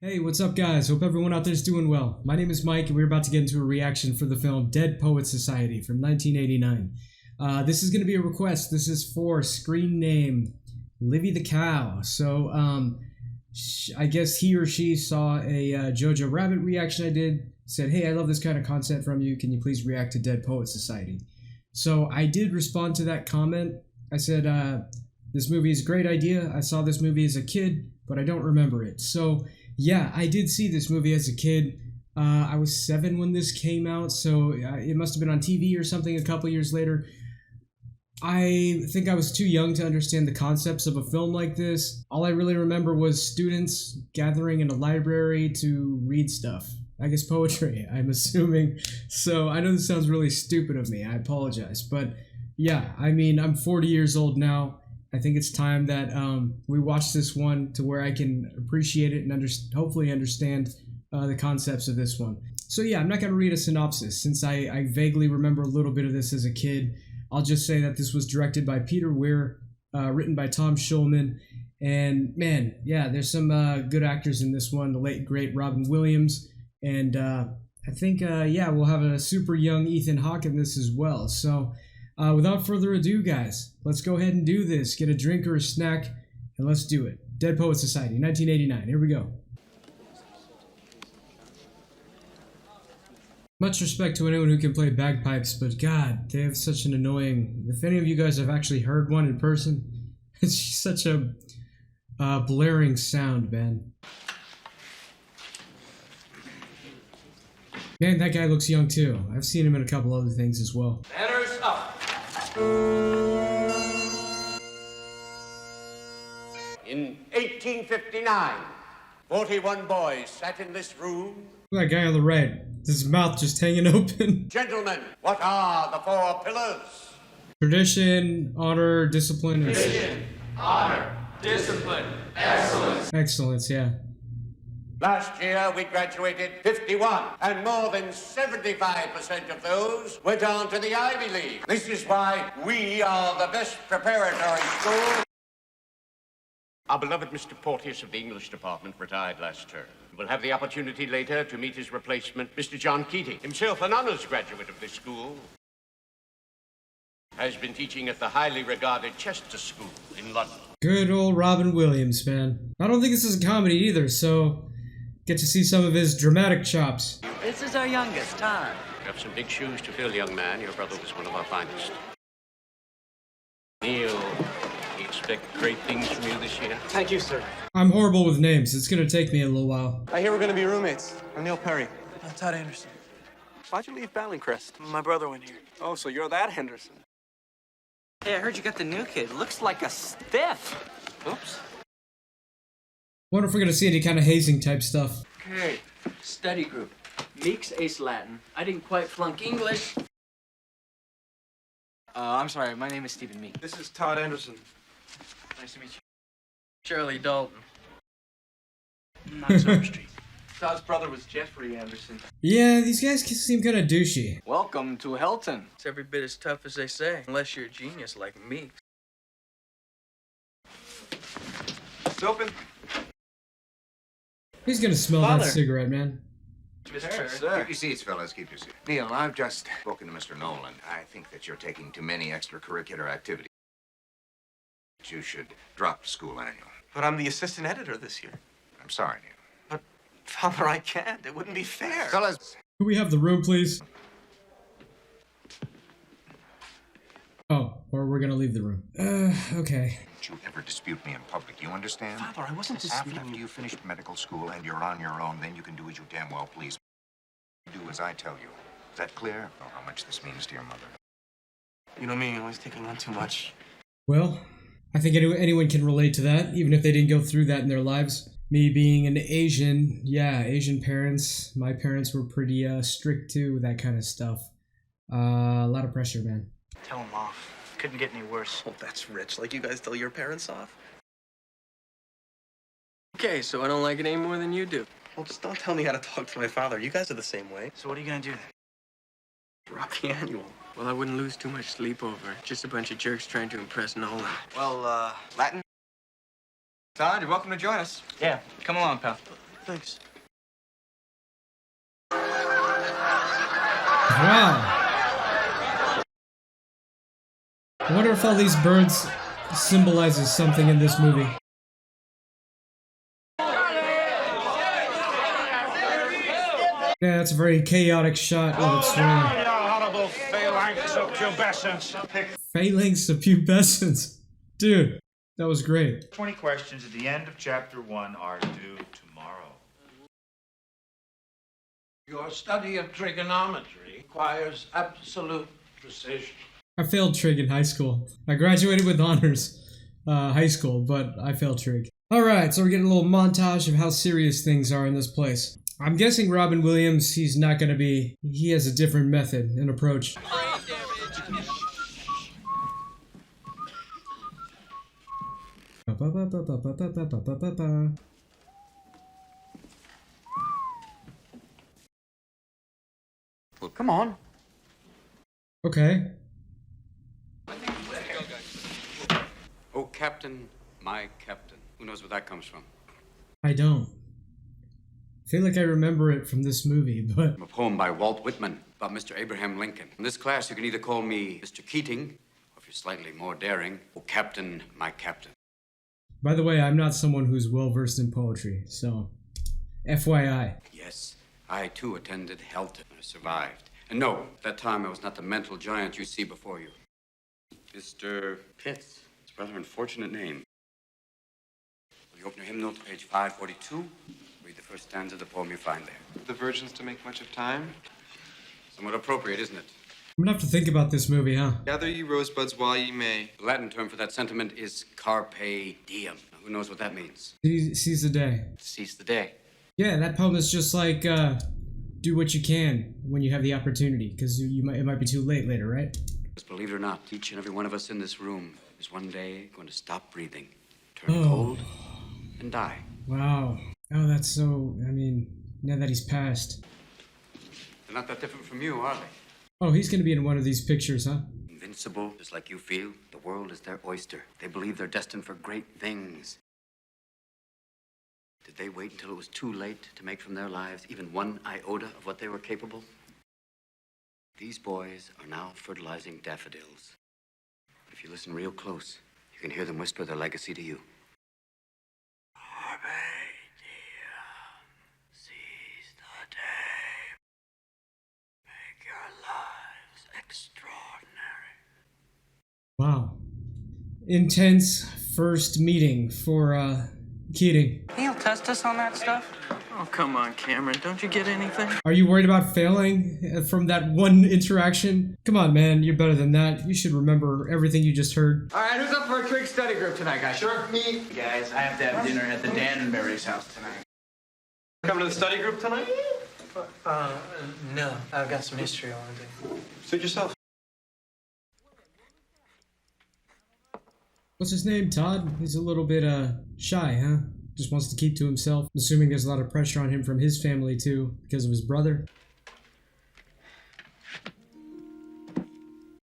Hey, what's up guys? Hope everyone out there is doing well. My name is Mike and we're about to get into a reaction for the film Dead Poets Society from 1989. This is going to be a request. This is for screen name Livy the Cow. So I guess he or she saw a Jojo Rabbit reaction I did, said, hey, I love this kind of content from you. Can you please react to Dead Poets Society? So I did respond to that comment. I said, this movie is a great idea. I saw this movie as a kid, but I don't remember it. So yeah, I did see this movie as a kid. I was 7 when this came out, so it must have been on TV or something a couple years later. I think I was too young to understand the concepts of a film like this. All I really remember was students gathering in a library to read stuff. I guess poetry, I'm assuming. So I know this sounds really stupid of me. I apologize. But yeah, I mean, I'm 40 years old now. I think it's time that we watch this one to where I can appreciate it and hopefully understand the concepts of this one. So yeah, I'm not going to read a synopsis since I vaguely remember a little bit of this as a kid. I'll just say that this was directed by Peter Weir, written by Tom Schulman, and man, yeah, there's some good actors in this one. The late great Robin Williams, and I think yeah, we'll have a super young Ethan Hawke in this as well. So without further ado, guys, let's go ahead and do this. Get a drink or a snack, and let's do it. Dead Poets Society, 1989. Here we go. Much respect to anyone who can play bagpipes, but God, they have such an annoying... If any of you guys have actually heard one in person, it's such a blaring sound, man. Man, that guy looks young too. I've seen him in a couple other things as well. Banners up. In 1859, 41 boys sat in this room. That guy on the right, his mouth just hanging open. Gentlemen, what are the 4 pillars? Tradition, honor, discipline, and... Tradition, honor, discipline, excellence. Excellence, yeah. Last year, we graduated 51, and more than 75% of those went on to the Ivy League. This is why we are the best preparatory school. Our beloved Mr. Porteous of the English department retired last term. We'll have the opportunity later to meet his replacement, Mr. John Keating, himself an honors graduate of this school. Has been teaching at the highly regarded Chester School in London. Good old Robin Williams, man. I don't think this is a comedy either, so get to see some of his dramatic chops. This is our youngest, Todd. You have some big shoes to fill, young man. Your brother was one of our finest. Neil, we expect great things from you this year. Thank you, sir. I'm horrible with names. It's gonna take me a little while. I hear we're gonna be roommates. I'm Neil Perry. I'm Todd Anderson. Why'd you leave Ballincrest? My brother went here. Oh, so you're that Henderson. Hey, I heard you got the new kid. Looks like a stiff. Oops. Wonder if we're gonna see any kind of hazing type stuff. Okay, study group. Meeks ace Latin. I didn't quite flunk English. I'm sorry, my name is Stephen Meek. This is Todd Anderson. Nice to meet you. Shirley Dalton. Not Summer Street. Todd's brother was Jeffrey Anderson. Yeah, these guys seem kind of douchey. Welcome to Welton. It's every bit as tough as they say, unless you're a genius like Meeks. It's open. Who's gonna smell Father. that cigarette, man? Sir. Keep your seats, fellas. Keep your seats. Neil, I've just spoken to Mr. Nolan. I think that you're taking too many extracurricular activities. You should drop school annual. But I'm the assistant editor this year. I'm sorry, Neil. But, Father, I can't. It wouldn't be fair. Fellas, Could we have the room, please? Oh, or we're gonna leave the room. Okay. don't you ever dispute me in public. You understand? Father, I wasn't disputing After you. you finished medical school and you're on your own, then you can do as you damn well please. Do as I tell you. Is that clear? Know how much this means to your mother. You know me, always taking on too much. Well, I think anyone can relate to that, even if they didn't go through that in their lives. Me being an Asian, yeah, Asian parents. My parents were pretty strict too with that kind of stuff. A lot of pressure, man. Tell him off. Couldn't get any worse. Oh, that's rich. Like you guys tell your parents off? Okay, so I don't like it any more than you do. Well, just don't tell me how to talk to my father. You guys are the same way. So what are you gonna do then? Drop the annual. Well, I wouldn't lose too much sleep over it. Just a bunch of jerks trying to impress Nolan. Well, Latin? Todd, you're welcome to join us. Yeah, come along, pal. Thanks. Wow. I wonder if all these birds symbolizes something in this movie. Yeah, that's a very chaotic shot of it swirling. horrible phalanx of pubescence. Phalanx of pubescence. Dude, that was great. 20 questions at the end of chapter 1 are due tomorrow. Your study of trigonometry requires absolute precision. I failed trig in high school. I graduated with honors high school, but I failed trig. Alright, so we're getting a little montage of how serious things are in this place. I'm guessing Robin Williams, he has a different method and approach. Come on. Okay. Oh, Captain, my Captain. Who knows where that comes from? I don't. I feel like I remember it from this movie, but... A poem by Walt Whitman about Mr. Abraham Lincoln. In this class, you can either call me Mr. Keating, or if you're slightly more daring, oh, Captain, my Captain. By the way, I'm not someone who's well-versed in poetry, so... FYI. Yes, I too attended Welton. I survived. And no, at that time I was not the mental giant you see before you. Mr. Pitts. It's a rather unfortunate name. Will you open your hymnal to page 542? Read the first stanza of the poem you find there. The Virgins to make much of time? Somewhat appropriate, isn't it? I'm gonna have to think about this movie, huh? Gather ye rosebuds while ye may. The Latin term for that sentiment is carpe diem. Now, who knows what that means? Seize the day. Seize the day. Yeah, that poem is just like, do what you can when you have the opportunity, because it might be too late later, right? Because believe it or not, each and every one of us in this room is one day going to stop breathing, turn cold, and die. Wow. Oh, that's so, I mean, now that he's passed. They're not that different from you, are they? Oh, he's gonna be in one of these pictures, huh? Invincible, just like you feel. The world is their oyster. They believe they're destined for great things. Did they wait until it was too late to make from their lives even one iota of what they were capable? These boys are now fertilizing daffodils. But if you listen real close, you can hear them whisper their legacy to you. Seize the day. Make your lives extraordinary. Wow. Intense first meeting for, Keating. He'll test us on that stuff? Oh, come on, Cameron. Don't you get anything? Are you worried about failing from that one interaction? Come on, man. You're better than that. You should remember everything you just heard. All right, who's up for a trig study group tonight, guys? Sure, me. Guys, I have to have dinner at the Danbury's house tonight. Coming to the study group tonight? No. I've got some history I want to do. Suit yourself. What's his name? Todd? He's a little bit, shy, huh? Just wants to keep to himself. Assuming there's a lot of pressure on him from his family, too, because of his brother.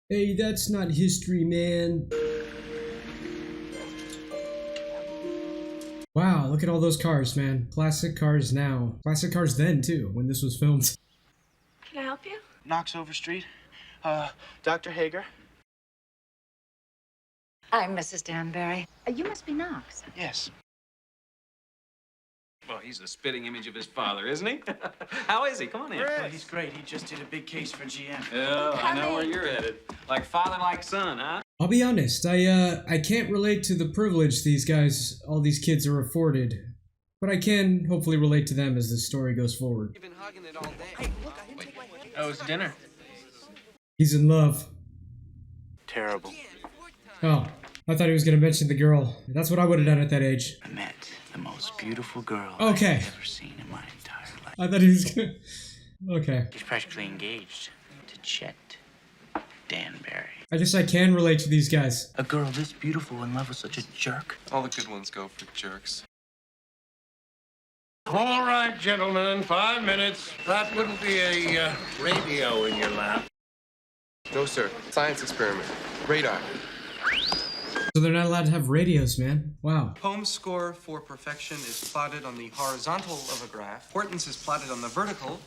Hey, that's not history, man. Wow, look at all those cars, man. Classic cars now. Classic cars then, too, when this was filmed. Can I help you? Knox Overstreet. Dr. Hager. I'm Mrs. Danbury. You must be Knox. Yes. Well, he's the spitting image of his father, isn't he? How is he? Come on in. Oh, he's great. He just did a big case for GM. Oh, I know where you're headed. Like father, like son, huh? I'll be honest, I can't relate to the privilege all these kids are afforded. But I can hopefully relate to them as the story goes forward. You've been hugging it all day. Oh, it's dinner. He's in love. Terrible. Oh, I thought he was gonna mention the girl. That's what I would have done at that age. I met the most beautiful girl Okay. I've ever seen in my entire life. I thought he was gonna... Okay. She's practically engaged to Chet Danbury. I guess I can relate to these guys. A girl this beautiful in love with such a jerk. All the good ones go for jerks. All right, gentlemen, 5 minutes. That wouldn't be a radio in your lap. No, sir. Science experiment. Radar. So they're not allowed to have radios, man. Wow. Poem's score for perfection is plotted on the horizontal of a graph. Importance is plotted on the vertical.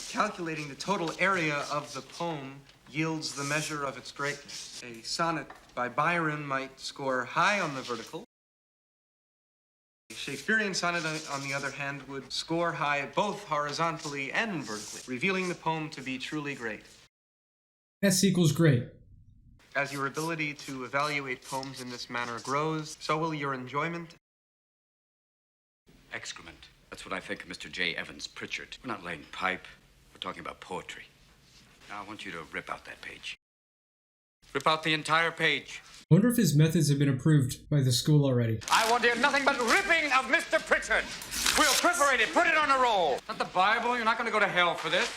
Calculating the total area of the poem yields the measure of its greatness. A sonnet by Byron might score high on the vertical. A Shakespearean sonnet, on the other hand, would score high both horizontally and vertically, revealing the poem to be truly great. S equals great. As your ability to evaluate poems in this manner grows, so will your enjoyment. Excrement. That's what I think of Mr. J. Evans Pritchard. We're not laying pipe. We're talking about poetry. Now I want you to rip out that page. Rip out the entire page. I wonder if his methods have been approved by the school already. I want to hear nothing but ripping of Mr. Pritchard. We'll perforate it, put it on a roll. Not the Bible. You're not going to go to hell for this.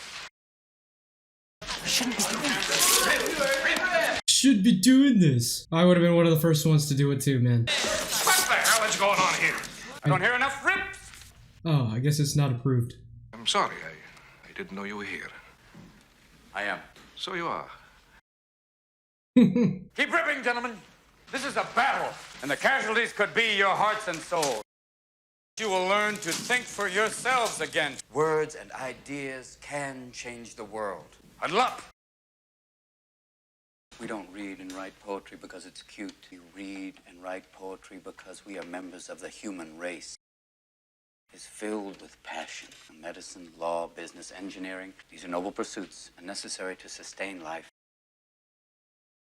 Should be doing this. I would have been one of the first ones to do it too, man. What the hell is going on here? I don't hear enough rips. Oh, I guess it's not approved. I'm sorry, I didn't know you were here. I am. So you are. Keep ripping, gentlemen. This is a battle, and the casualties could be your hearts and souls. You will learn to think for yourselves again. Words and ideas can change the world. Good luck. We don't read and write poetry because it's cute. We read and write poetry because we are members of the human race. It's filled with passion. Medicine, law, business, engineering. These are noble pursuits and necessary to sustain life.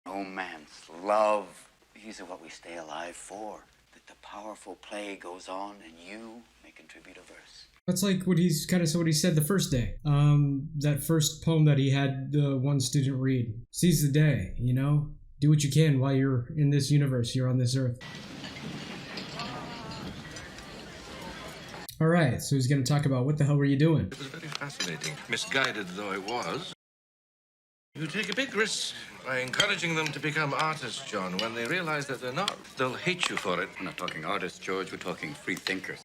Romance, love. These are what we stay alive for. That the powerful play goes on and you may contribute a verse. That's like what he's kind of what he said the first day. That first poem that he had one student read. Seize the day, you know? Do what you can while you're in this universe, you're on this earth. Alright, so he's going to talk about what the hell were you doing? It was very fascinating, misguided though I was. You take a big risk by encouraging them to become artists, John. When they realize that they're not, they'll hate you for it. We're not talking artists, George. We're talking free thinkers.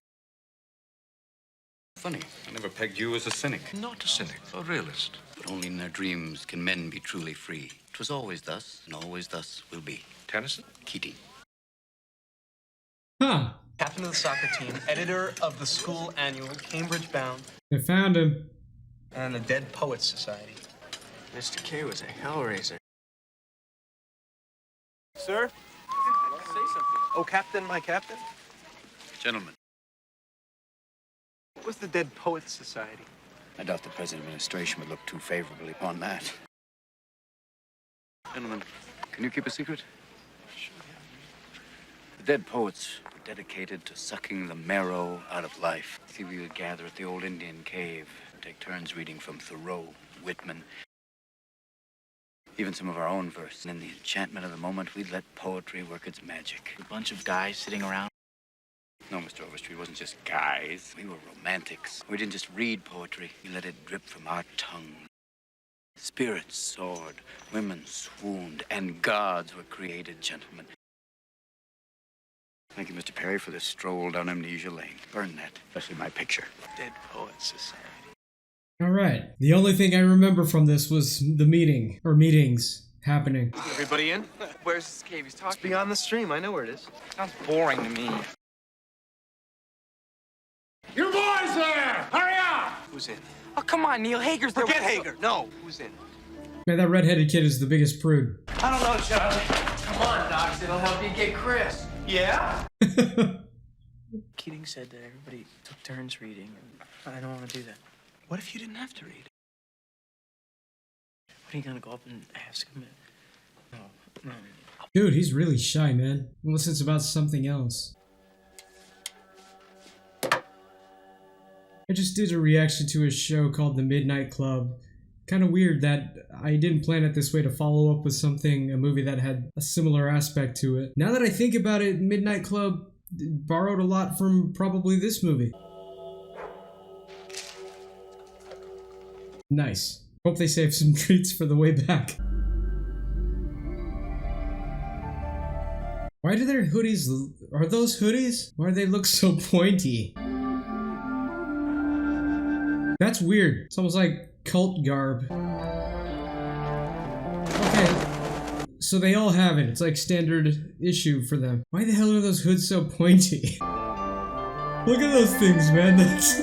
Funny, I never pegged you as a cynic. Not a cynic, a realist. But only in their dreams can men be truly free. 'Twas always thus, and always thus will be. Tennyson? Keating. Huh. Captain of the soccer team, editor of the school annual, Cambridge bound. They found him. And the Dead Poets Society. Mr. K was a hellraiser. Sir? Say something. Oh, Captain, my captain? Gentlemen. What was the Dead Poets Society? I doubt the present administration would look too favorably upon that. Gentlemen, can you keep a secret? Sure, The Dead Poets were dedicated to sucking the marrow out of life. See, we would gather at the old Indian cave and take turns reading from Thoreau, Whitman, even some of our own verse. And in the enchantment of the moment, we'd let poetry work its magic. A bunch of guys sitting around. No, Mr. Overstreet, it wasn't just guys. We were romantics. We didn't just read poetry. We let it drip from our tongue. Spirits soared, women swooned, and gods were created, gentlemen. Thank you, Mr. Perry, for this stroll down Amnesia Lane. Burn that, especially my picture. Dead Poets Society. Alright. The only thing I remember from this was the meeting, or meetings, happening. Everybody in? Where's this cave he's talking It's beyond the stream. I know where it is. Sounds boring to me. You boys there! Hurry up! Who's in? Oh, come on, Neil Hager's there. Forget Hager. No, who's in? Man, that redheaded kid is the biggest prude. I don't know, Charlie. Come on, Docs. It'll help you get Chris. Yeah? Keating said that everybody took turns reading, and I don't want to do that. What if you didn't have to read? What are you gonna go up and ask him? No. Dude, he's really shy, man. Unless it's about something else. I just did a reaction to a show called The Midnight Club. Kind of weird that I didn't plan it this way to follow up with something, a movie that had a similar aspect to it. Now that I think about it, Midnight Club borrowed a lot from probably this movie. Nice. Hope they save some treats for the way back. Why do their hoodies... Are those hoodies? Why do they look so pointy? That's weird. It's almost like cult garb. Okay. So they all have it. It's like standard issue for them. Why the hell are those hoods so pointy? Look at those things, man. That's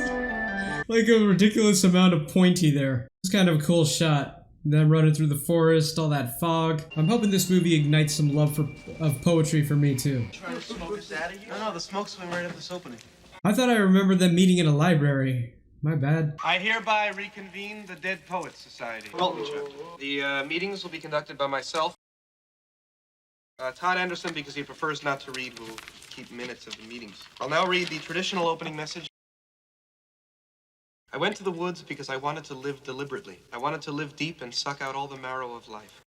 like a ridiculous amount of pointy there. It's kind of a cool shot. Them running through the forest, all that fog. I'm hoping this movie ignites some love of poetry for me too. Trying to smoke us out of here? No, the smoke's went right up this opening. I thought I remembered them meeting in a library. My bad. I hereby reconvene the Dead Poets Society. Welton chapter. The meetings will be conducted by myself. Todd Anderson, because he prefers not to read, will keep minutes of the meetings. I'll now read the traditional opening message. I went to the woods because I wanted to live deliberately. I wanted to live deep and suck out all the marrow of life.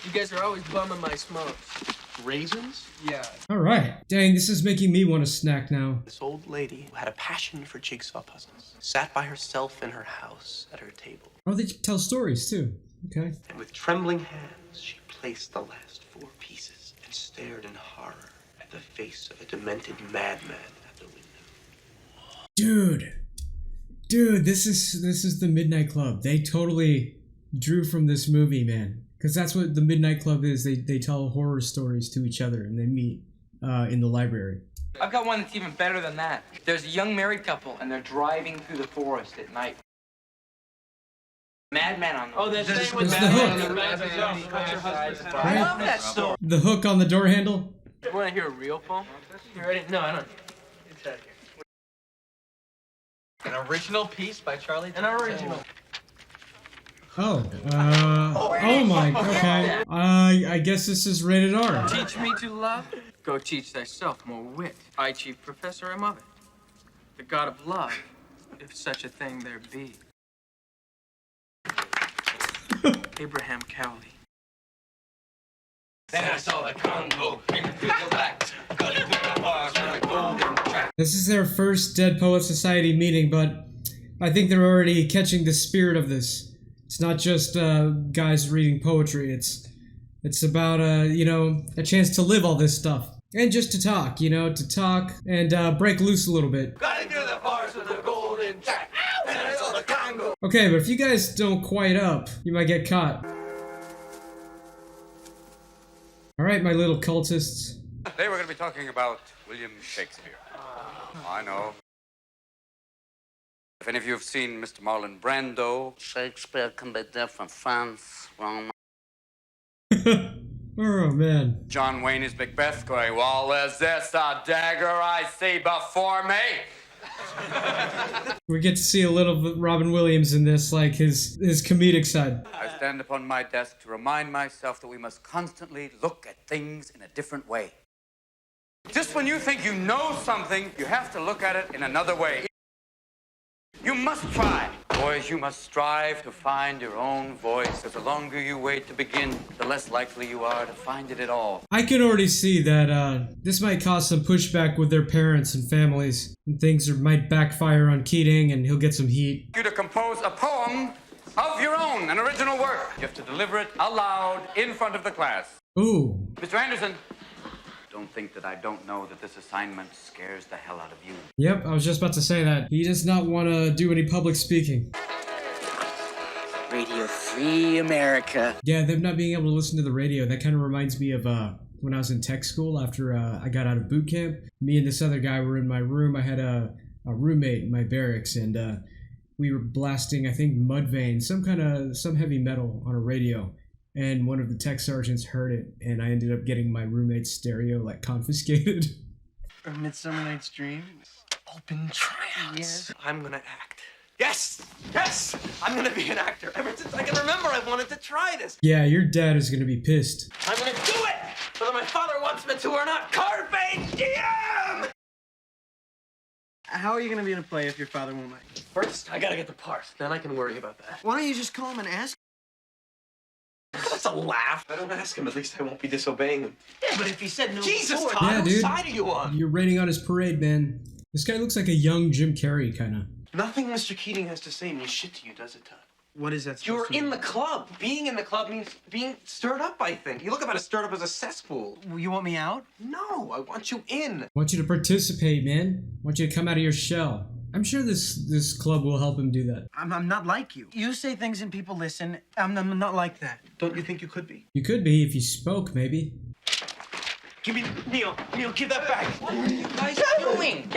You guys are always bumming my smokes. Raisins? Yeah. Alright. Dang, this is making me want a snack now. This old lady who had a passion for jigsaw puzzles sat by herself in her house at her table. Oh, they tell stories too. Okay. And with trembling hands, she placed the last 4 pieces and stared in horror at the face of a demented madman at the window. Dude, this is the Midnight Club. They totally drew from this movie, man. Because that's what the Midnight Club is. They tell horror stories to each other and they meet in the library. I've got one that's even better than that. There's a young married couple and they're driving through the forest at night. Madman on the Oh, that's the hook. I love that story. The hook on the door handle. You want to hear a real poem? You ready? No, I don't. It's out here. An original piece by Charlie. An original. Oh my, okay. I guess this is rated R. Teach me to love. Go teach thyself more wit. I, chief professor, am of it. The god of love, if such a thing there be. Abraham Cowley. Then I saw the Congo in the black, cutting through the bars with a golden track. This is their first Dead Poets Society meeting, but I think they're already catching the spirit of this. It's not just guys reading poetry. It's about a chance to live all this stuff and just to talk, and break loose a little bit. Cutting through the bars with a golden track. Then I saw the Congo. Okay, but if you guys don't quite up, you might get caught. All right, my little cultists. Today we're going to be talking about William Shakespeare. I know. If any of you have seen Mr. Marlon Brando, Shakespeare can be different. France, Rome. Oh, man. John Wayne is Macbeth going, well, is this a dagger I see before me? We get to see a little of Robin Williams in this, like his comedic side. I stand upon my desk to remind myself that we must constantly look at things in a different way. Just when you think you know something, you have to look at it in another way. You must try. Boys, you must strive to find your own voice. As the longer you wait to begin, the less likely you are to find it at all. I can already see that this might cause some pushback with their parents and families. And things might backfire on Keating and he'll get some heat. You to compose a poem of your own, an original work. You have to deliver it aloud in front of the class. Ooh. Mr. Anderson, don't think that I don't know that this assignment scares the hell out of you. Yep, I was just about to say that. He does not want to do any public speaking. Radio Free America. Yeah, them not being able to listen to the radio, that kind of reminds me of when I was in tech school after I got out of boot camp. Me and this other guy were in my room. I had a roommate in my barracks, and we were blasting, I think, Mudvayne, some heavy metal on a radio. And one of the tech sergeants heard it, and I ended up getting my roommate's stereo, confiscated. A Midsummer Night's Dream. Open tryouts. Yes. I'm gonna act. Yes! Yes! I'm gonna be an actor. Ever since I can remember, I wanted to try this. Yeah, your dad is gonna be pissed. I'm gonna do it! Whether my father wants me to or not. Carpe diem! How are you gonna be in a play if your father won't let you? First, I gotta get the part. Then I can worry about that. Why don't you just call him and ask? That's a laugh. If I don't ask him, at least I won't be disobeying him. Yeah, but if he said no Jesus, before, Todd, yeah, whose dude. side are you on? You're raining on his parade, man. This guy looks like a young Jim Carrey, kind of. Nothing Mr. Keating has to say means shit to you, does it, Todd? What is that? You're in the club. Being in the club means being stirred up, I think. You look about as stirred up as a cesspool. You want me out? No, I want you in. I want you to participate, man. I want you to come out of your shell. I'm sure this club will help him do that. I'm not like you. You say things and people listen. I'm not like that. Don't you think you could be? You could be if you spoke, maybe. Give me Neil, give that back. What are you guys doing?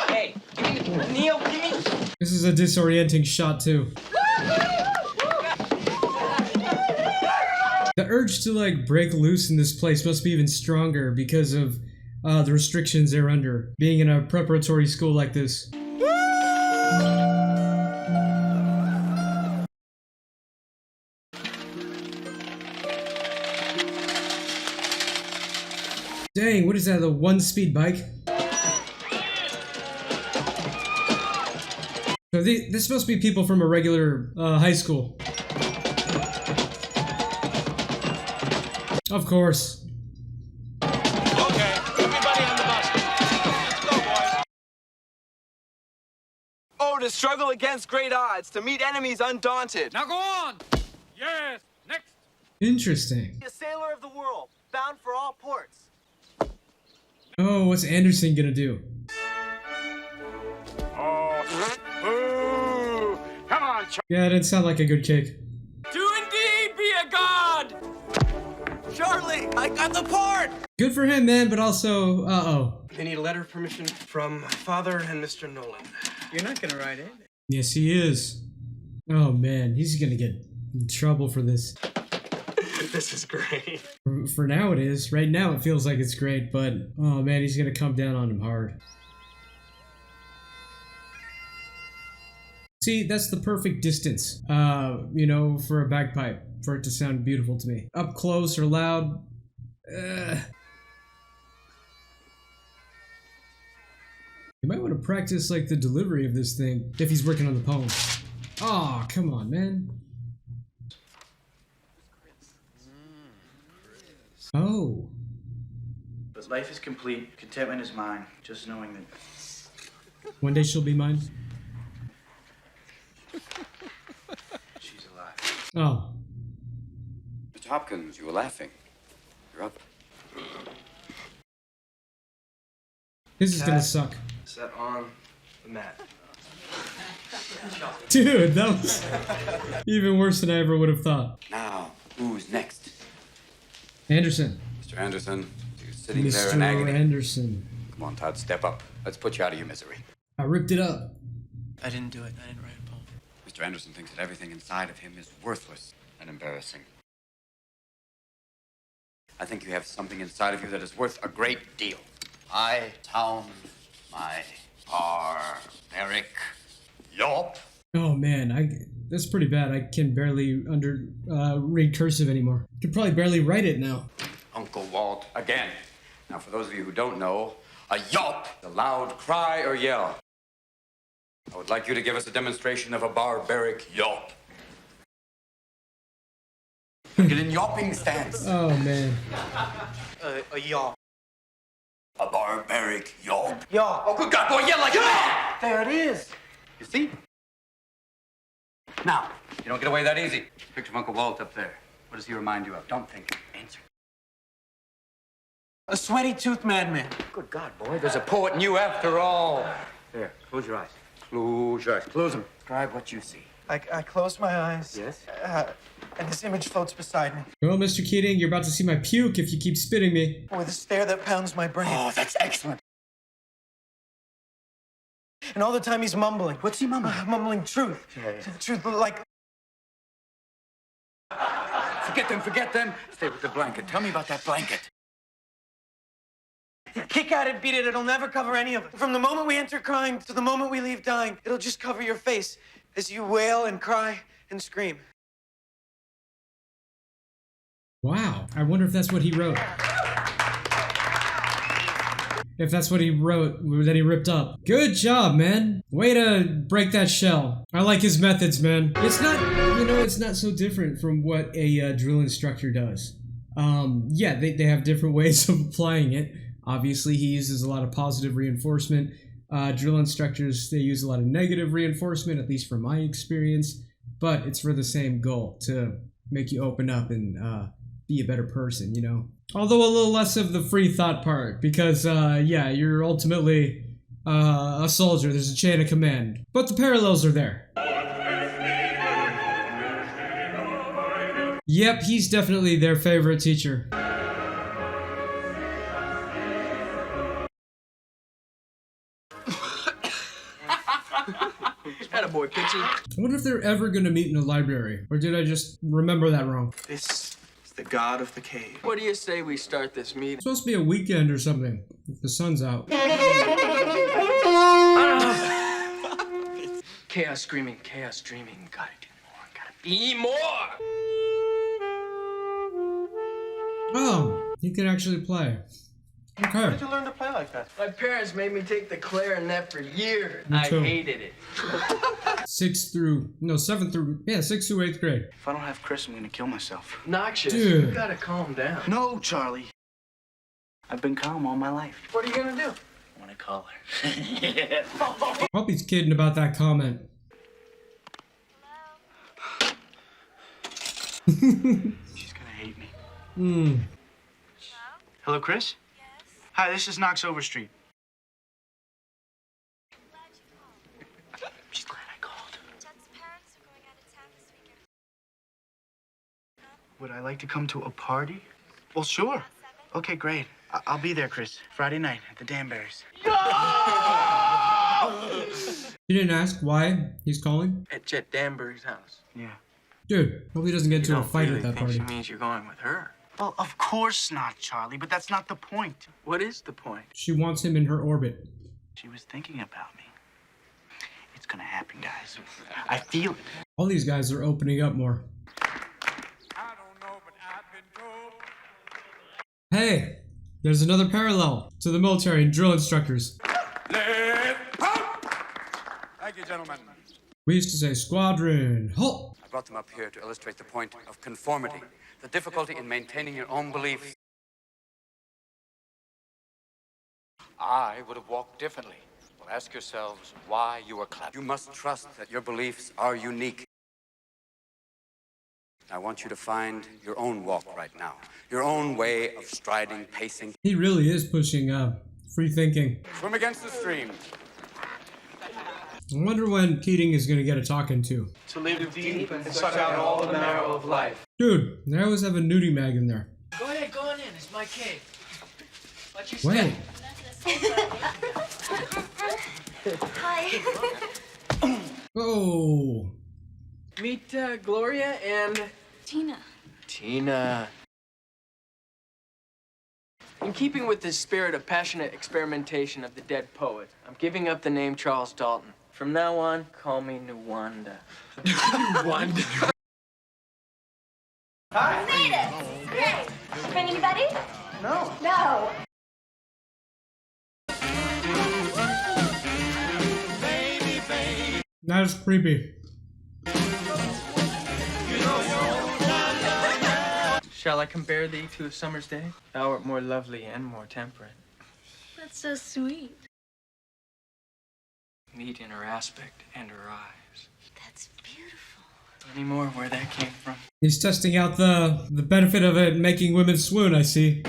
Hey, give me Neil, give me. This is a disorienting shot too. The urge to like break loose in this place must be even stronger because of the restrictions they're under, being in a preparatory school like this. Dang, what is that, a one-speed bike? So this must be people from a regular high school. Of course. Okay, everybody on the bus. Let's go, boys. Oh, to struggle against great odds, to meet enemies undaunted. Now go on. Yes, next. Interesting. A sailor of the world, bound for all ports. Oh, what's Anderson gonna do? Oh, boo! Come on, Yeah, it didn't sound like a good cake. Do indeed be a god! Charlie, I got the part! Good for him, man, but also, uh-oh. They need a letter of permission from Father and Mr. Nolan. You're not gonna write it. Yes, he is. Oh, man, he's gonna get in trouble for this. This is great. For now it is. Right now it feels like it's great, but oh man, he's gonna come down on him hard. See, that's the perfect distance, you know, for a bagpipe, for it to sound beautiful to me. Up close or loud, You might want to practice, like, the delivery of this thing, if he's working on the poem. Aw, come on, man. Oh. But life is complete, contentment is mine, just knowing that. One day she'll be mine. She's alive. Oh. Mr. Hopkins, you were laughing. You're up. This is gonna suck. Set on the mat. Dude, that was even worse than I ever would have thought. Now, who's next? Anderson. Mr. Anderson, you're sitting there Mr. in agony. Anderson. Come on, Todd, step up. Let's put you out of your misery. I ripped it up. I didn't do it. I didn't write a poem. Mr. Anderson thinks that everything inside of him is worthless and embarrassing. I think you have something inside of you that is worth a great deal. I town my barbaric yelp. Oh man, that's pretty bad. I can barely read cursive anymore. Could probably barely write it now. Uncle Walt again. Now, for those of you who don't know, a yelp, a loud cry or yell. I would like you to give us a demonstration of a barbaric yelp. Get in yelping stance. Oh man. A yaw. A barbaric yelp. Yaw. Oh, good God, boy, yell like a man! There it is. You see? Now, you don't get away that easy. Picture of Uncle Walt up there. What does he remind you of? Don't think. Answer. A sweaty-toothed madman. Good God, boy, there's a poet in you after all. There, close your eyes. Close your eyes. Close them. Describe what you see. I close my eyes. Yes? And this image floats beside me. Well, Mr. Keating, you're about to see my puke if you keep spitting me. With a stare that pounds my brain. Oh, that's excellent. And all the time he's mumbling. What's he mumbling? Mumbling truth. Yeah. Truth, like... Forget them. Stay with the blanket. Tell me about that blanket. Kick at it, beat it, it'll never cover any of it. From the moment we enter crying to the moment we leave dying, it'll just cover your face as you wail and cry and scream. Wow. I wonder if that's what he wrote. If that's what he wrote, that he ripped up. Good job, man. Way to break that shell. I like his methods, man. It's not, you know, it's not so different from what a drill instructor does. Yeah, they have different ways of applying it. Obviously, he uses a lot of positive reinforcement. Drill instructors, they use a lot of negative reinforcement, at least from my experience. But it's for the same goal, to make you open up and be a better person, you know? Although a little less of the free thought part, because, yeah, you're ultimately a soldier. There's a chain of command. But the parallels are there. Yep, he's definitely their favorite teacher. Attaboy, Pixie. I wonder if they're ever gonna meet in a library. Or did I just remember that wrong? This is the god of the cave. What do you say we start this meeting? It's supposed to be a weekend or something. If the sun's out. Chaos screaming, chaos dreaming. Gotta do more, gotta be more. Oh, he can actually play. Okay. How did you learn to play like that? My parents made me take the clarinet for years. Me I too. hated it. 6th through 8th grade. If I don't have Chris, I'm gonna kill myself. Noxious. Dude. You gotta calm down. No, Charlie. I've been calm all my life. What are you gonna do? I wanna call her. I hope he's kidding about that comment. She's gonna hate me. Hmm. Hello, Chris? Yes. Hi, this is Knox Overstreet. She's glad I called. Jet's parents are going out of town this weekend. Would I like to come to a party? Well, sure. Okay, great. I'll be there, Chris. Friday night at the Danberries. You didn't ask why he's calling? At Jet Danbury's house. Yeah. Dude, hope he doesn't get into a fight really at that think party. she means you're going with her. Well, of course not, Charlie, but that's not the point. What is the point? She wants him in her orbit. She was thinking about me. It's gonna happen, guys. I feel it. All these guys are opening up more. Hey, there's another parallel to the military and drill instructors. Thank you, gentlemen. We used to say squadron, halt! I brought them up here to illustrate the point of conformity, the difficulty in maintaining your own beliefs. I would have walked differently. Well, ask yourselves why you were clapped. You must trust that your beliefs are unique. I want you to find your own walk right now, your own way of striding, pacing. He really is pushing free thinking. Swim against the stream. I wonder when Keating is gonna get a talking to. To live deep and suck out all the marrow of life. Dude, they always have a nudie mag in there. Go ahead, go on in. It's my cave. Watch your Wait. Hi. Oh. Meet Gloria and Tina. Tina. In keeping with the spirit of passionate experimentation of the dead poet, I'm giving up the name Charles Dalton. From now on, call me Nuwanda. Nuwanda. Hi. Made it. Great. Did you bring anybody? No. No. That is creepy. Shall I compare thee to a summer's day? Thou art more lovely and more temperate. That's so sweet. Meet in her aspect and her eyes. That's beautiful. Any more where that came from? He's testing out the benefit of it making women swoon, I see.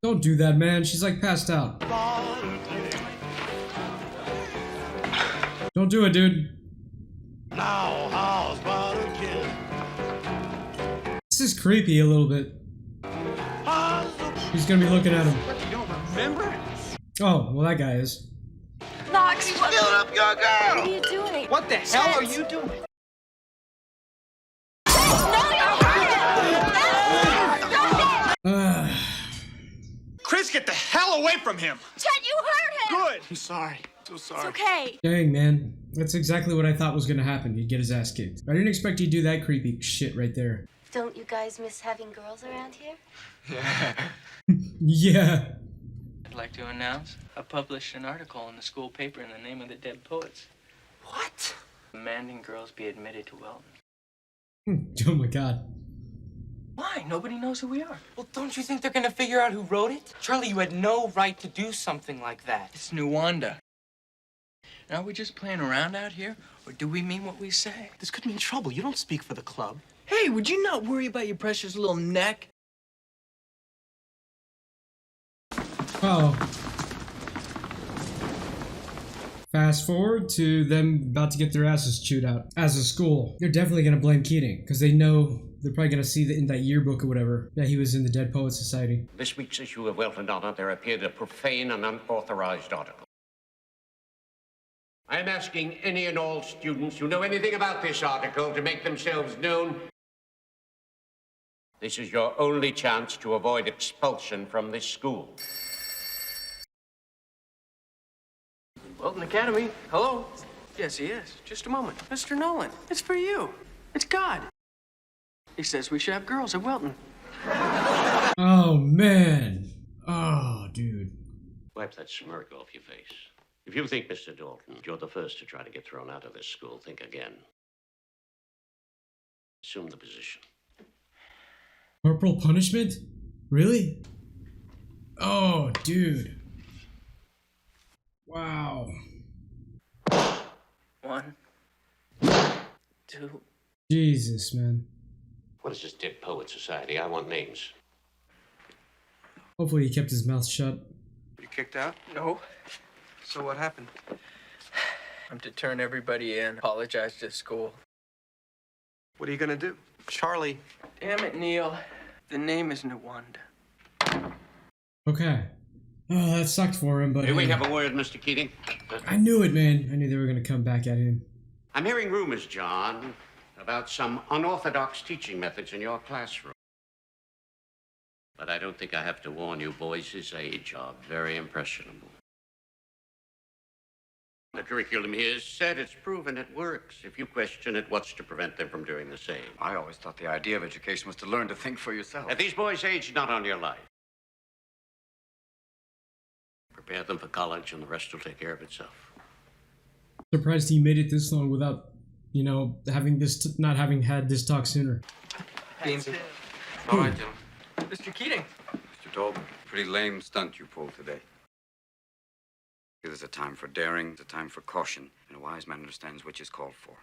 Don't do that, man. She's like passed out. Don't do it, dude. This is creepy a little bit. He's gonna be looking at him. What, you don't remember? Oh, well, that guy is. Knox, what up your girl! are you doing? What the hell are you doing? Chris, get the hell away from him! Chet, you hurt him! Good! I'm sorry. So sorry. It's okay. Dang, man. That's exactly what I thought was gonna happen. He'd get his ass kicked. I didn't expect he'd do that creepy shit right there. Don't you guys miss having girls around here? Yeah. I'd like to announce I published an article in the school paper in the name of the dead poets. What? Demanding girls be admitted to Welton. Oh my god. Why? Nobody knows who we are. Well, don't you think they're gonna figure out who wrote it? Charlie, you had no right to do something like that. It's Nuwanda. Are we just playing around out here, or do we mean what we say? This could mean trouble. You don't speak for the club. Hey, would you not worry about your precious little neck? Oh. Fast forward to them about to get their asses chewed out as a school. They're definitely going to blame Keating because they know they're probably going to see that in that yearbook or whatever that he was in the Dead Poets Society. This week's issue of Welton Honor, there appeared a profane and unauthorized article. I am asking any and all students who know anything about this article to make themselves known. This is your only chance to avoid expulsion from this school. Welton Academy. Hello? Yes, he is. Just a moment. Mr. Nolan, it's for you. It's God. He says we should have girls at Welton. Oh, man. Oh, dude. Wipe that smirk off your face. If you think, Mr. Dalton, you're the first to try to get thrown out of this school, think again. Assume the position. Corporal punishment? Really? Oh, dude. Wow. 1, 2. Jesus, man. What is this Dead Poet Society? I want names. Hopefully he kept his mouth shut. You kicked out? No. So what happened? I'm to turn everybody in, apologize to school. What are you gonna do? Charlie. Damn it, Neil. The name is Nuwanda. Okay. Oh, that sucked for him, but... May we have a word, Mr. Keating? I knew it, man. I knew they were going to come back at him. I'm hearing rumors, John, about some unorthodox teaching methods in your classroom. But I don't think I have to warn you, boys his age are very impressionable. The curriculum here is set, it's proven it works. If you question it, what's to prevent them from doing the same? I always thought the idea of education was to learn to think for yourself. At these boys' age, not on your life. Prepare them for college, and the rest will take care of itself. Surprised he made it this long without, you know, having this, not having had this talk sooner. Beansy. All right, Jim. Mr. Keating. Mr. Dalton, pretty lame stunt you pulled today. There's a time for daring, there's a time for caution, and a wise man understands which is called for.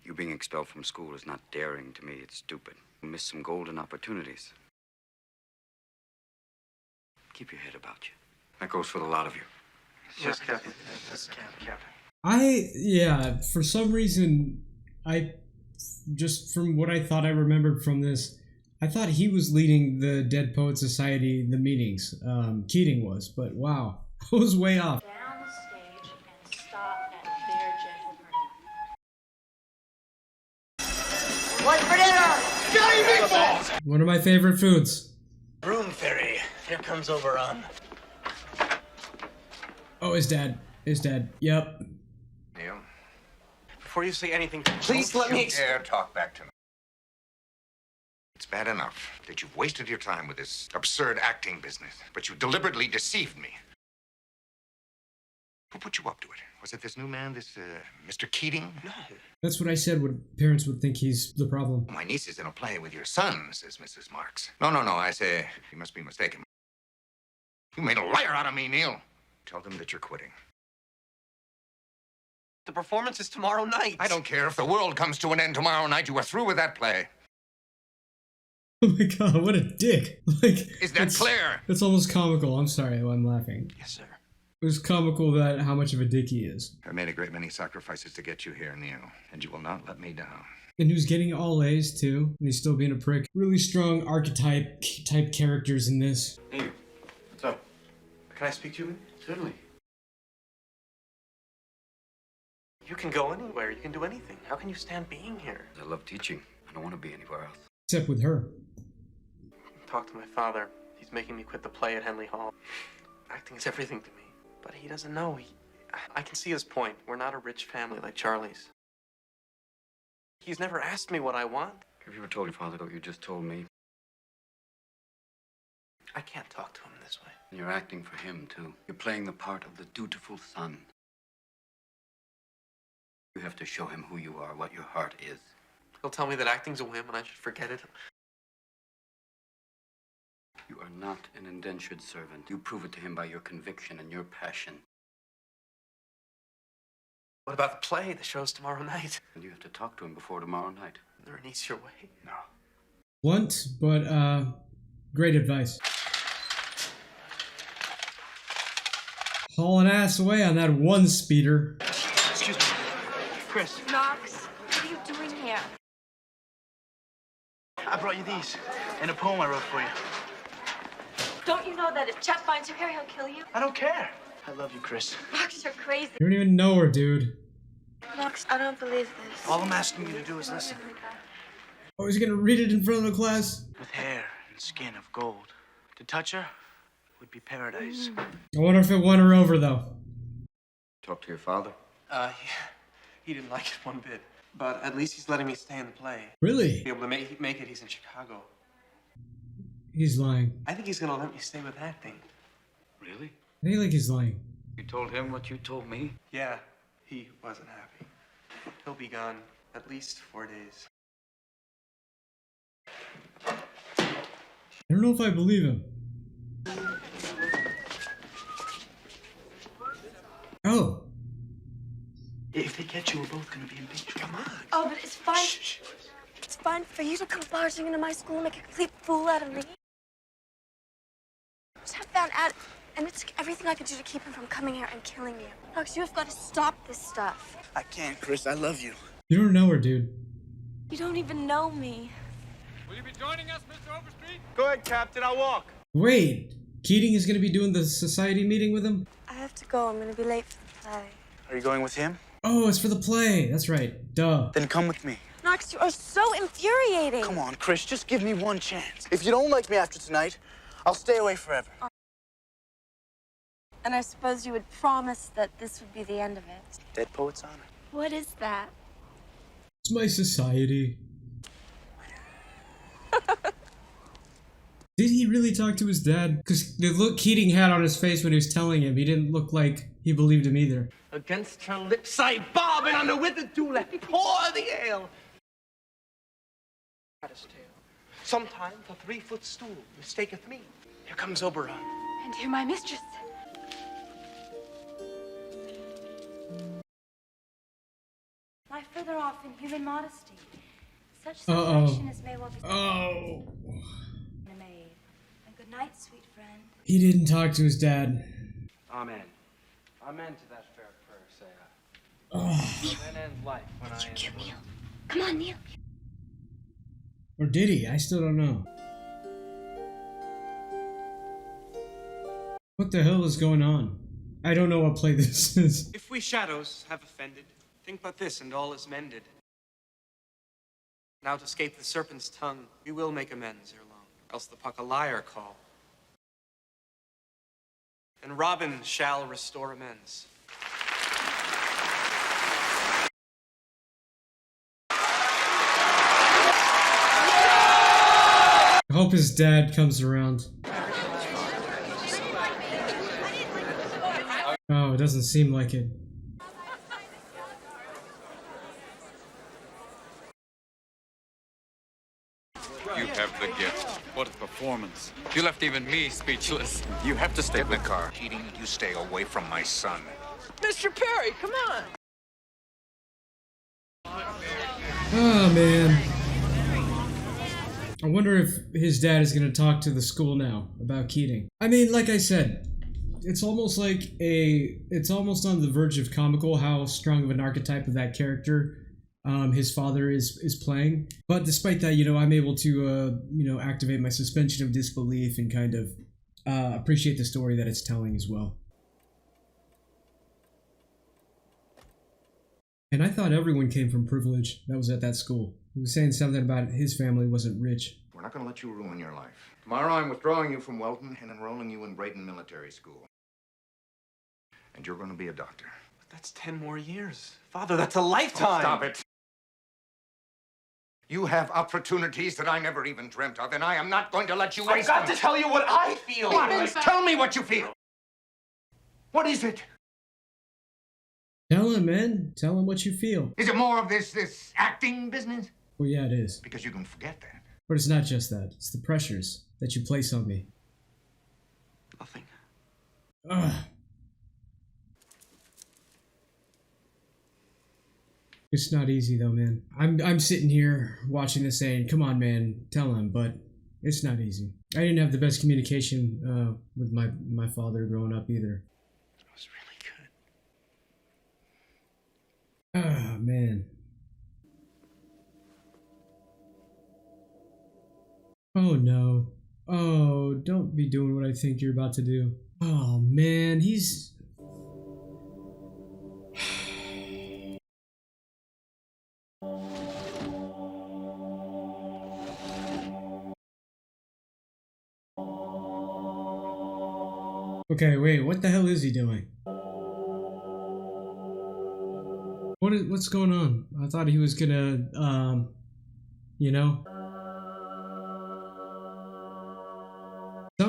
You being expelled from school is not daring to me, it's stupid. You missed some golden opportunities. Keep your head about you. That goes for the lot of you. Yes, Captain. Yes, Captain. Yeah, for some reason, just from what I thought I remembered from this, I thought he was leading the Dead Poet Society, the meetings. Keating was, but wow, I was way off. Down the stage and stop at their gentle What's for dinner? Johnny Meatballs! One of my favorite foods. Broom Fairy. Here comes Oberon. Oh, his dad. His dad. Yep. Neil, before you say anything, Please let me dare talk back to me. It's bad enough that you've wasted your time with this absurd acting business, but you deliberately deceived me. Who put you up to it? Was it this new man, this Mr. Keating? No. That's what I said. What parents would think he's the problem. My niece is in a play with your son, says Mrs. Marks. No, I say, you must be mistaken. You made a liar out of me, Neil. Tell them that you're quitting. The performance is tomorrow night. I don't care if the world comes to an end tomorrow night. You are through with that play. Oh my god, what a dick. Like, is that clear? It's almost comical. I'm sorry, I'm laughing. Yes, sir. It was comical that how much of a dick he is. I made a great many sacrifices to get you here, Neil, and you will not let me down. And he was getting all A's too, and he's still being a prick. Really strong archetype type characters in this. Hey, what's up? Can I speak to you? Certainly. You can go anywhere. You can do anything. How can you stand being here? I love teaching. I don't want to be anywhere else. Except with her. Talk to my father. He's making me quit the play at Henley Hall. Acting is everything to me. But he doesn't know. I can see his point. We're not a rich family like Charlie's. He's never asked me what I want. Have you ever told your father what you just told me? I can't talk to him this way. And you're acting for him, too. You're playing the part of the dutiful son. You have to show him who you are, what your heart is. He'll tell me that acting's a whim and I should forget it. You are not an indentured servant. You prove it to him by your conviction and your passion. What about the play? The show's tomorrow night. And you have to talk to him before tomorrow night. Is there an easier way? No. Blunt, but Great advice. Hauling ass away on that one speeder. Excuse me. Chris, Knox, what are you doing here? I brought you these and a poem I wrote for you. Don't you know that if Chet finds you here, he'll kill you? I don't care. I love you, Chris. Knox, you're crazy. You don't even know her, dude. Knox, I don't believe this. All I'm asking you to do is listen. Oh, is he gonna read it in front of the class? With hair and skin of gold. To touch her would be paradise. I wonder if it won her over, though. Talk to your father. He didn't like it one bit. But at least he's letting me stay in the play. Really? Be able to make it. He's in Chicago. He's lying. I think he's gonna let me stay with acting. Really? I think like he's lying. You told him what you told me? Yeah, he wasn't happy. He'll be gone at least 4 days. I don't know if I believe him. Oh. If they catch you, we're both gonna be in big trouble. Come on. Oh, but it's fine. Shh. It's fine for you to come barging into my school and make a complete fool out of me. Chet found out, and it took everything I could do to keep him from coming here and killing you. Knox, you have got to stop this stuff. I can't, Chris. I love you. You don't know her, dude. You don't even know me. Will you be joining us, Mr. Overstreet? Go ahead, Captain. I'll walk. Wait. Keating is gonna be doing the society meeting with him? I have to go. I'm going to be late for the play. Are you going with him? Oh, it's for the play. That's right. Duh. Then come with me. Knox, you are so infuriating. Come on, Chris. Just give me one chance. If you don't like me after tonight, I'll stay away forever. And I suppose you would promise that this would be the end of it. Dead Poet's Honor. What is that? It's my society. Did he really talk to his dad? Because the look Keating had on his face when he was telling him, he didn't look like he believed him either. Against her lips I bob, and on the withered dew let pour the ale. Caddis tail. Sometime for 3-foot stool mistaketh me. Here comes Oberon. And you're my mistress. Lie further off in human modesty. Such separation as may well be a maid. And good night, sweet friend. He didn't talk to his dad. Amen. Amen to that fair prayer, say I. Oh. Then ends life when I am. Neil. Come on, Neil. Or did he? I still don't know. What the hell is going on? I don't know what play this is. If we shadows have offended, think but this, and all is mended. Now to escape the serpent's tongue, we will make amends ere long, else the puck a liar call. And Robin shall restore amends. I hope his dad comes around. Oh, it doesn't seem like it. You have the gift. What a performance. You left even me speechless. You have to stay in the car. Keating, you stay away from my son. Mr. Perry, come on. Oh, man. I wonder if his dad is going to talk to the school now about Keating. I mean, like I said, it's almost like it's almost on the verge of comical how strong of an archetype of that character his father is playing. But despite that, you know, I'm able to, activate my suspension of disbelief and kind of appreciate the story that it's telling as well. And I thought everyone came from privilege that was at that school. He was saying something about his family wasn't rich. We're not going to let you ruin your life. Tomorrow I'm withdrawing you from Welton and enrolling you in Braden Military School. And you're going to be a doctor. But that's 10 more years. Father, that's a lifetime. Oh, stop it. You have opportunities that I never even dreamt of, and I am not going to let you waste them. I've got to tell you what I feel. What? Tell me what you feel. What is it? Tell him, man. Tell him what you feel. Is it more of this acting business? Well, yeah, it is. Because you can forget that. But it's not just that. It's the pressures that you place on me. Nothing. Ugh. It's not easy though, man. I'm sitting here watching this saying, come on, man, tell him, but It's not easy. I didn't have the best communication with my father growing up either. It was really good. Ah, man. Oh no. Oh, don't be doing what I think you're about to do. Oh man, he's... Okay, wait, what the hell is he doing? What's going on? I thought he was gonna, you know?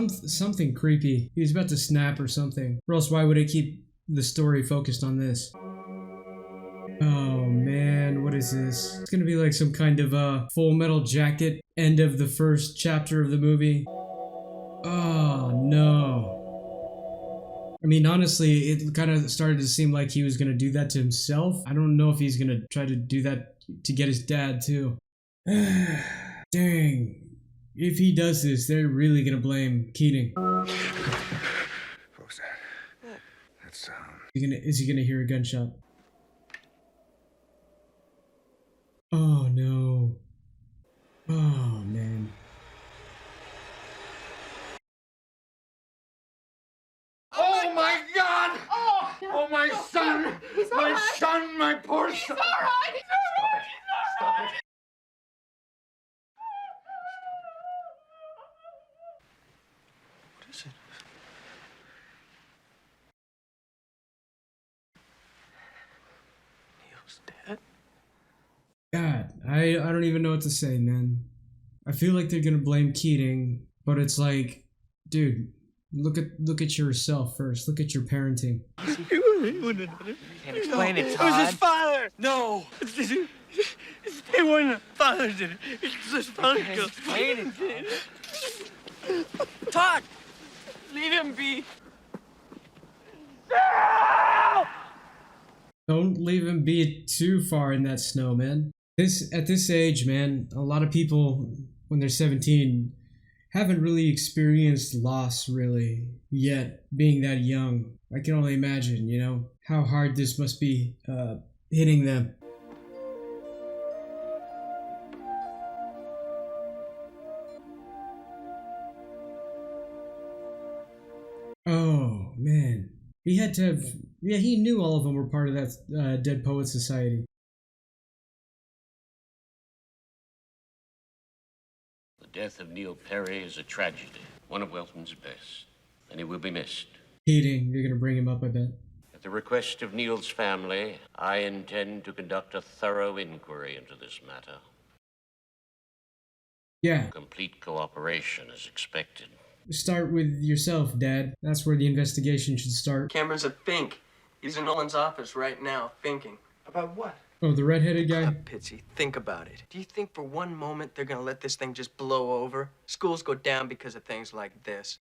Something creepy. He was about to snap or something. Or else why would it keep the story focused on this? Oh man, what is this? It's gonna be like some kind of Full Metal Jacket end of the first chapter of the movie. Oh no. I mean, honestly, it kind of started to seem like he was gonna do that to himself. I don't know if he's gonna try to do that to get his dad too. Dang. If he does this, they're really gonna blame Keating. What was that? That's, Is he gonna hear a gunshot? Oh no. Oh man. Oh my God! Oh my son! My son, my poor son! He's all right! Stop it! What is it? Neil's dead? God, I don't even know what to say, man. I feel like they're gonna blame Keating, but it's like, dude, look at yourself first. Look at your parenting. Can't explain it, Todd. It was his father! No! It wasn't his father did it. It's his father. Can't explain it, Todd. Todd! Leave him be. Don't leave him be too far in that snow, man. At this age, man, a lot of people when they're 17 haven't really experienced loss really yet, being that young. I can only imagine, you know, how hard this must be hitting them. Oh man, he had to have. Yeah, he knew all of them were part of that Dead Poets Society. The death of Neil Perry is a tragedy, one of Welton's best, and he will be missed. Keating, you're gonna bring him up, I bet. At the request of Neil's family, I intend to conduct a thorough inquiry into this matter. Yeah. Complete cooperation is expected. Start with yourself, Dad. That's where the investigation should start. Cameron's a think. He's in Nolan's office right now, thinking. About what? Oh, the redheaded guy? Pitsy, think about it. Do you think for one moment they're gonna let this thing just blow over? Schools go down because of things like this.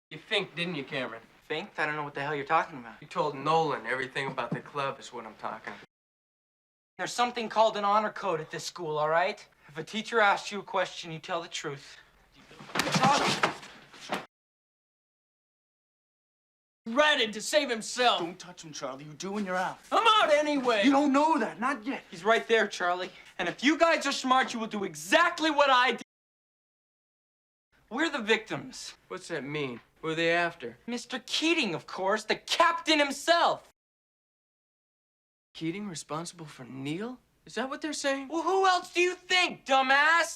You think, didn't you, Cameron? Think? I don't know what the hell you're talking about. You told Nolan everything about the club is what I'm talking about. There's something called an honor code at this school, all right? If a teacher asks you a question, you tell the truth. Ratted to save himself. Don't touch him, Charlie. You do when you're out. I'm out anyway. You don't know that. Not yet. He's right there, Charlie. And if you guys are smart, you will do exactly what I did. We're the victims. What's that mean? Who are they after? Mr. Keating, of course, the captain himself. Keating responsible for Neil? Is that what they're saying? Well, who else do you think, dumbass?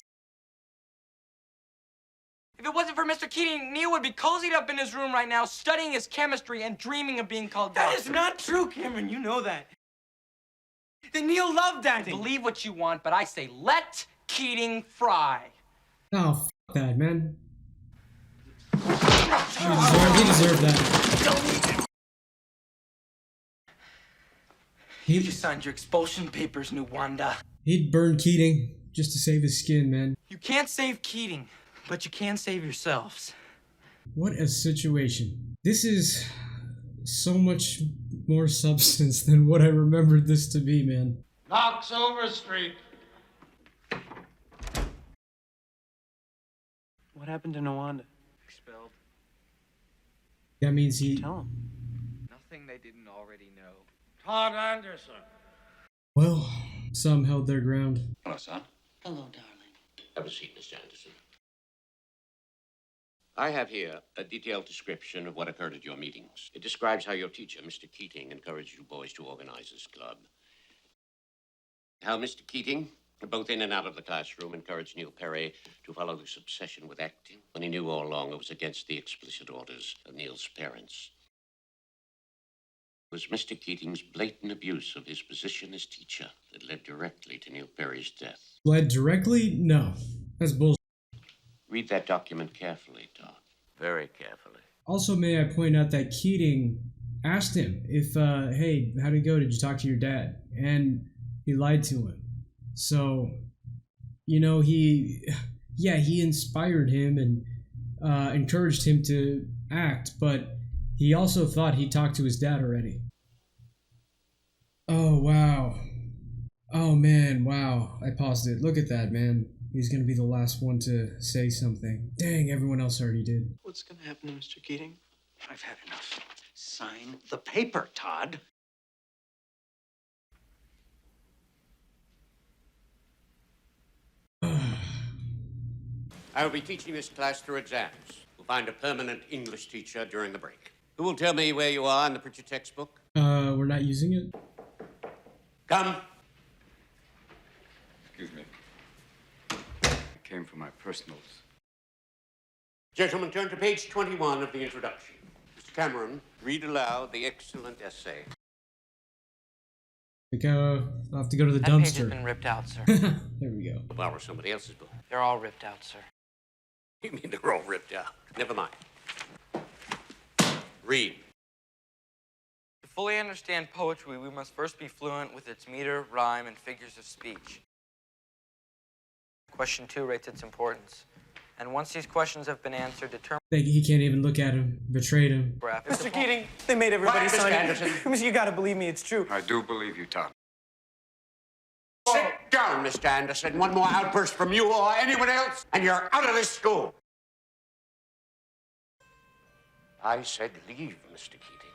If it wasn't for Mr. Keating, Neil would be cozied up in his room right now, studying his chemistry and dreaming of being called That doctor. is not true, Cameron. You know that. Then Neil loved acting. Believe what you want, but I say let Keating fry. Oh, f that, man. He deserved that. You just signed your expulsion papers, Nuwanda. He'd burn Keating just to save his skin, man. You can't save Keating, but you can save yourselves. What a situation. This is so much more substance than what I remembered this to be, man. Knox Overstreet. What happened to Nwanda? Expelled. That means he... Tell him. Nothing they didn't already know. Todd Anderson. Well, some held their ground. Hello, son. Hello, darling. Have a seat, Mr. Anderson. I have here a detailed description of what occurred at your meetings. It describes how your teacher, Mr. Keating, encouraged you boys to organize this club. How Mr. Keating, both in and out of the classroom, encouraged Neil Perry to follow this obsession with acting when he knew all along it was against the explicit orders of Neil's parents. It was Mr. Keating's blatant abuse of his position as teacher that led directly to Neil Perry's death. Led directly? No. That's bullshit. Read that document carefully, Todd. Very carefully. Also, may I point out that Keating asked him if, hey, how'd it go? Did you talk to your dad? And he lied to him. So, you know, he inspired him and encouraged him to act, but he also thought he talked to his dad already. Oh, wow. Oh, man, wow. I paused it. Look at that, man. He's gonna be the last one to say something. Dang, everyone else already did. What's gonna happen to Mr. Keating? I've had enough. Sign the paper, Todd. I will be teaching this class through exams. We'll find a permanent English teacher during the break. Who will tell me where you are in the printed textbook? We're not using it? Come. Excuse me. I came for my personals. Gentlemen, turn to page 21 of the introduction. Mr. Cameron, read aloud the excellent essay. I'll have to go to the That dumpster. page has been ripped out, sir. There we go. I'll borrow somebody else's book. They're all ripped out, sir. You mean they're all ripped out? Never mind. Read. To fully understand poetry, we must first be fluent with its meter, rhyme, and figures of speech. Question 2 rates its importance. And once these questions have been answered, determine... He can't even look at him. Betrayed him. Mr. Keating, they made everybody Quiet, Mr. sign Anderson. it. You gotta believe me, it's true. I do believe you, Todd. Sit down, Mr. Anderson. One more outburst from you or anyone else, and you're out of this school. I said leave, Mr. Keating.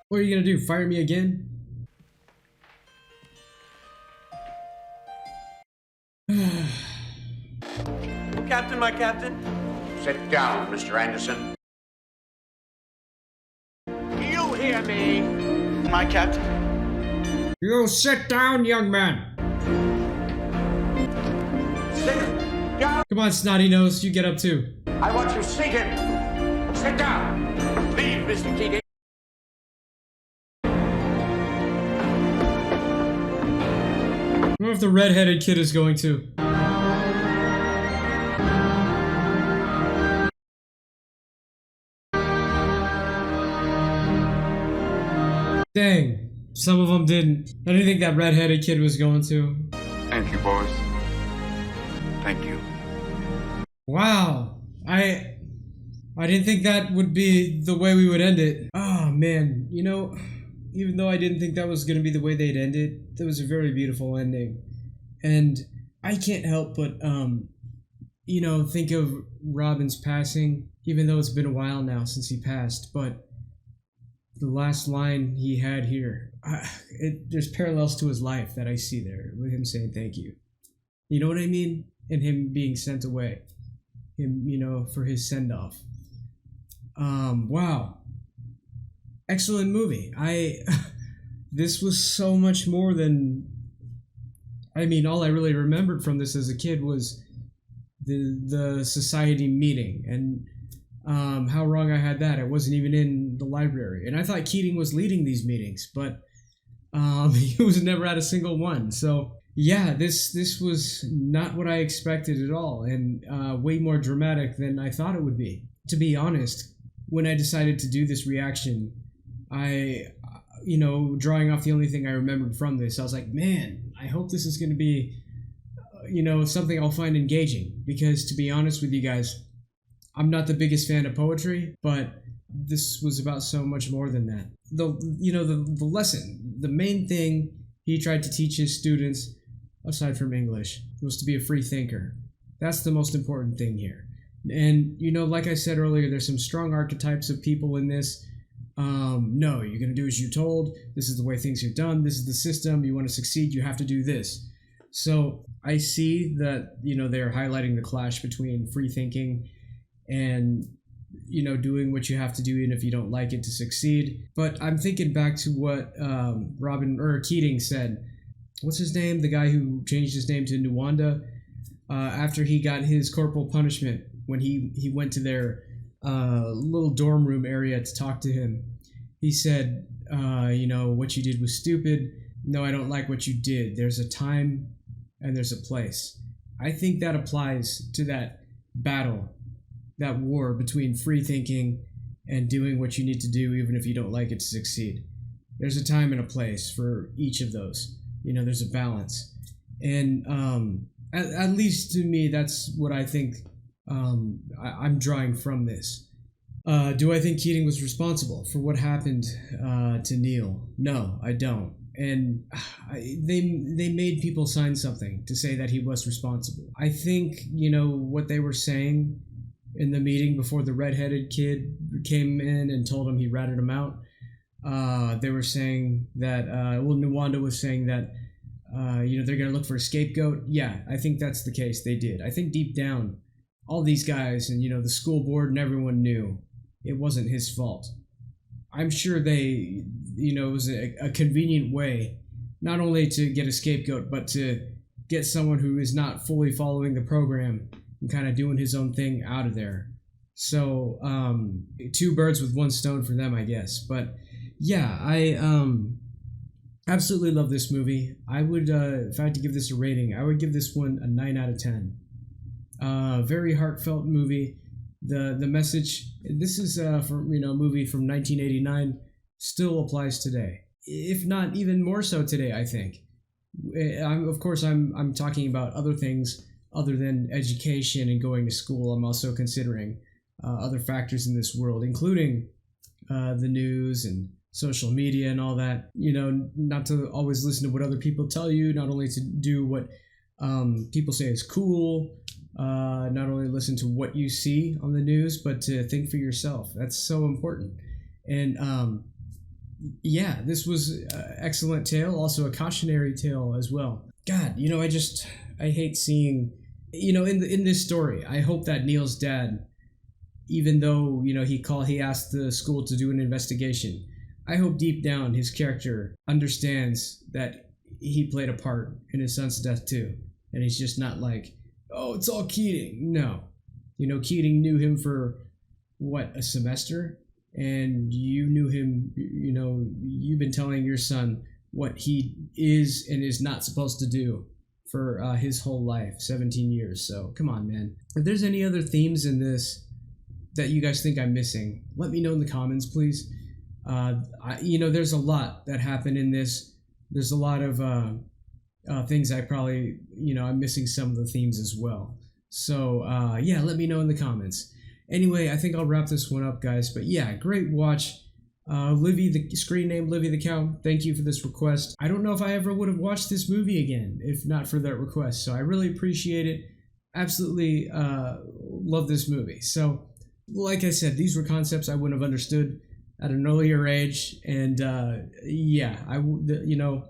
What are you gonna do? Fire me again? Captain, my captain. Sit down, Mr. Anderson. You hear me? My captain. You sit down, young man. Sit down. Come on, snotty nose. You get up too. I want you seated. Sit down. Leave, Mr. Keating. I wonder if the redheaded kid is going to. Dang, some of them didn't. I didn't think that redheaded kid was going to. Thank you, boys. Thank you. Wow, I didn't think that would be the way we would end it. Oh man, you know, even though I didn't think that was going to be the way they'd end it, that was a very beautiful ending. And I can't help but, you know, think of Robin's passing, even though it's been a while now since he passed, but the last line he had here, there's parallels to his life that I see there with him saying thank you. You know what I mean? And him being sent away. Him, you know, for his send-off. Wow. Excellent movie. This was so much more than... I mean, all I really remembered from this as a kid was the society meeting, and how wrong I had that. I wasn't even in the library. And I thought Keating was leading these meetings, but he was never at a single one. So, yeah, this was not what I expected at all, and way more dramatic than I thought it would be. To be honest, when I decided to do this reaction, you know, drawing off the only thing I remembered from this, I was like, man, I hope this is going to be, you know, something I'll find engaging. Because to be honest with you guys, I'm not the biggest fan of poetry, but this was about so much more than that. The lesson, the main thing he tried to teach his students, aside from English, was to be a free thinker. That's the most important thing here. And, you know, like I said earlier, there's some strong archetypes of people in this. No, you're going to do as you're told. This is the way things are done. This is the system. You want to succeed, you have to do this. So I see that, you know, they're highlighting the clash between free thinking and, you know, doing what you have to do even if you don't like it to succeed. But I'm thinking back to what Keating said. What's his name? The guy who changed his name to Nuwanda after he got his corporal punishment when he went to their little dorm room area to talk to him. He said, you know, what you did was stupid. No, I don't like what you did. There's a time and there's a place. I think that applies to that battle, that war between free thinking and doing what you need to do even if you don't like it to succeed. There's a time and a place for each of those. You know, there's a balance. And at least to me, that's what I think I'm drawing from this. Do I think Keating was responsible for what happened to Neil? No, I don't. And they made people sign something to say that he was responsible. I think, you know, what they were saying in the meeting before the redheaded kid came in and told him he ratted him out, they were saying that, Nwanda was saying that, you know, they're going to look for a scapegoat. Yeah, I think that's the case. They did. I think deep down, all these guys and, you know, the school board and everyone knew it wasn't his fault. I'm sure they, you know, it was a convenient way not only to get a scapegoat, but to get someone who is not fully following the program and kind of doing his own thing out of there. So, two birds with one stone for them, I guess. But yeah, I absolutely love this movie. I would, if I had to give this a rating, I would give this one a 9 out of 10. Very heartfelt movie. The message, this is from, you know, a movie from 1989, still applies today, if not even more so today. I think. I'm talking about other things other than education and going to school. I'm also considering other factors in this world, including the news and social media and all that. You know, not to always listen to what other people tell you, not only to do what people say is cool. Not only listen to what you see on the news, but to think for yourself. That's so important. And yeah, this was an excellent tale, also a cautionary tale as well. God, you know, I hate seeing, you know, in this story, I hope that Neil's dad, even though, you know, he asked the school to do an investigation, I hope deep down his character understands that he played a part in his son's death too. And he's just not like, oh, it's all Keating. No. You know, Keating knew him for, what, a semester? And you knew him, you know, you've been telling your son what he is and is not supposed to do for his whole life, 17 years. So, come on, man. If there's any other themes in this that you guys think I'm missing, let me know in the comments, please. You know, there's a lot that happened in this. There's a lot of things I probably, you know, I'm missing some of the themes as well. So, yeah, let me know in the comments. Anyway, I think I'll wrap this one up, guys. But yeah, great watch. Livy, the screen name Livy the Cow, thank you for this request. I don't know if I ever would have watched this movie again if not for that request. So I really appreciate it. Absolutely love this movie. So, like I said, these were concepts I wouldn't have understood at an earlier age. And yeah, you know,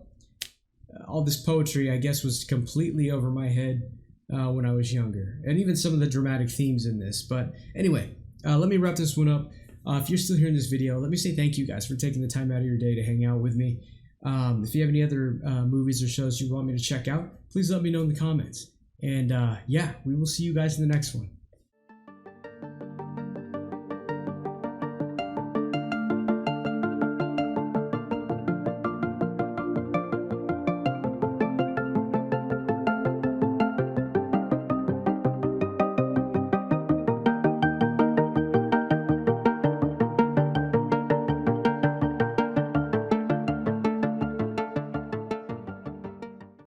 all this poetry, I guess, was completely over my head when I was younger. And even some of the dramatic themes in this. But anyway, let me wrap this one up. If you're still here in this video, let me say thank you guys for taking the time out of your day to hang out with me. If you have any other movies or shows you want me to check out, please let me know in the comments. And yeah, we will see you guys in the next one.